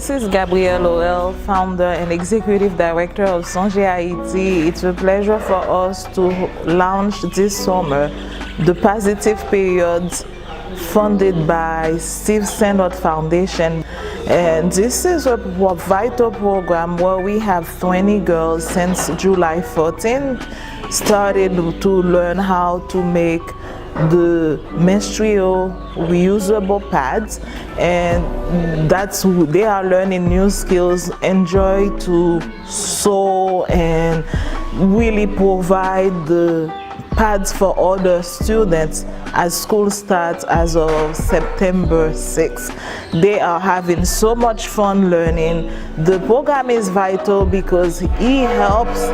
This is Gabrielle Orel, founder and executive director of Sonje Ayiti. It's a pleasure for us to launch this summer the Positive Periods funded by Steve Sinnott Foundation. And this is a vital program where we have 20 girls since July 14 started to learn how to make the menstrual reusable pads, and they are learning new skills, enjoy to sew and really provide the pads for other students as school starts as of September 6th. They are having so much fun learning. The program is vital because it helps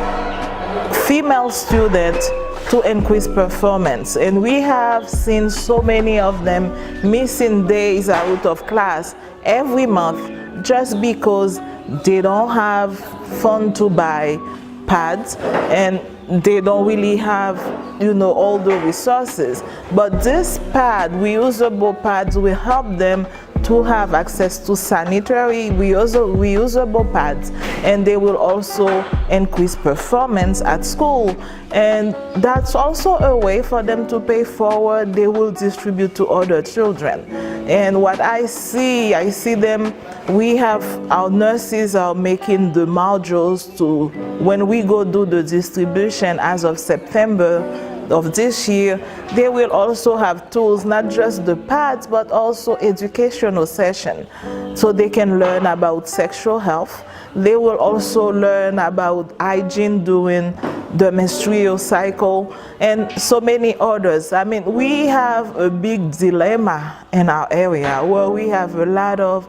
female students to increase performance, and we have seen so many of them missing days out of class every month just because they don't have funds to buy pads and they don't really have, all the resources. But this reusable pads will help them to have access to sanitary reusable pads, and they will also increase performance at school. And that's also a way for them to pay forward. They will distribute to other children. And what I see them, our nurses are making the modules to, when we go do the distribution as of September of this year, they will also have tools, not just the pads, but also educational session, so they can learn about sexual health. They will also learn about hygiene during the menstrual cycle and so many others. I mean, we have a big dilemma in our area where we have a lot of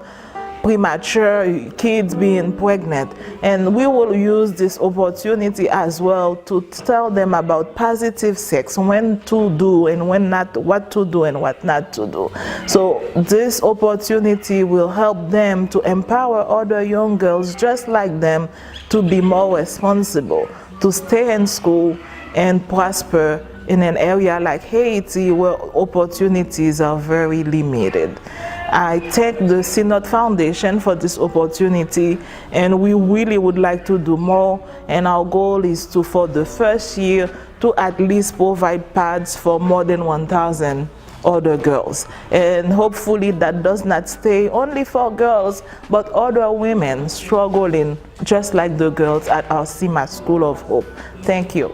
premature kids being pregnant, and we will use this opportunity as well to tell them about positive sex, when to do and when not, what to do and what not to do. So this opportunity will help them to empower other young girls just like them to be more responsible, to stay in school and prosper in an area like Haiti where opportunities are very limited. I thank the Sinnott Foundation for this opportunity, and we really would like to do more, and our goal is to, for the first year, to at least provide pads for more than 1,000 other girls. And hopefully that does not stay only for girls, but other women struggling just like the girls at our Cima School of Hope. Thank you.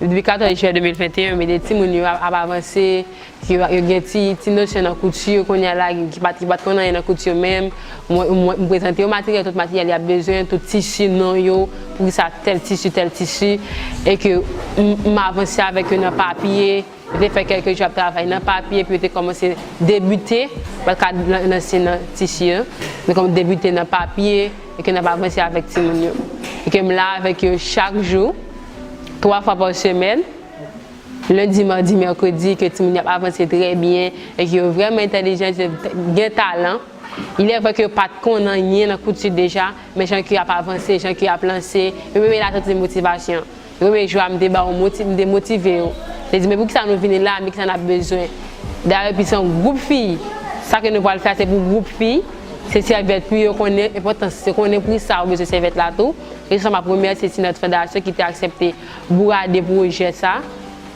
Depuis 14 juillet 2021, mais des petits mounions a avancé, qui ont des petites notions en couture, qu'on y a là, qui battent qu'on a en couture même. Moi, présenter au matériel, tout matériel, il y a besoin, tout tissu, non, yo, pour ça, tel tissu, et que m'avancer avec un papier. J'ai fait quelques jours de travail dans le papier, puis j'ai commencé à débuter, parce que dans le tissu, j'ai commencé à débuter dans le papier, et que j'ai avancé avec petits mounions. Et que je suis là avec eux chaque jour. 3 fois par semaine, lundi, mardi, mercredi, que tout le monde a avancé très bien et qui est vraiment intelligent, bien talent. Il est vrai que pas de con, rien dans couture déjà, mais gens qui a avancé, gens qui a lancé, et même il a toute motivation. Je joie me motiver. Je dis mais pour que ça nous vienne là, mais que ça a besoin. D'ailleurs, puis c'est un groupe filles. Ça que nous voulons faire, c'est pour groupe filles. C'est serviette puis on est important, c'est qu'on est pour ça, on besoin de serviette là tout. Et c'est ma première, c'est notre fondation qui t'a accepté pour aider projet ça.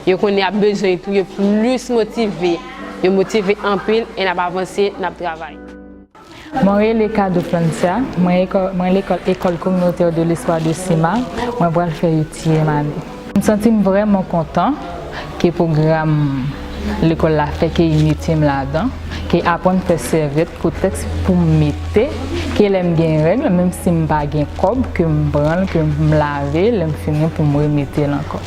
Et qu'on a besoin tout, est plus motivé, en pile et n'a pas avancé dans le travail. Moi, je suis de Francia, je suis l'école communautaire de l'histoire de Cima, je vais faire utile. Je me sens vraiment content que le programme l'école a fait, qu'il y ait une team là-dedans, qu'il apprend à faire serviette pour texte pour mettre, qu'il aime bien règle, même si je n'ai pas de cob, que je me branle, que je me lave, je me finis pour me remettre encore.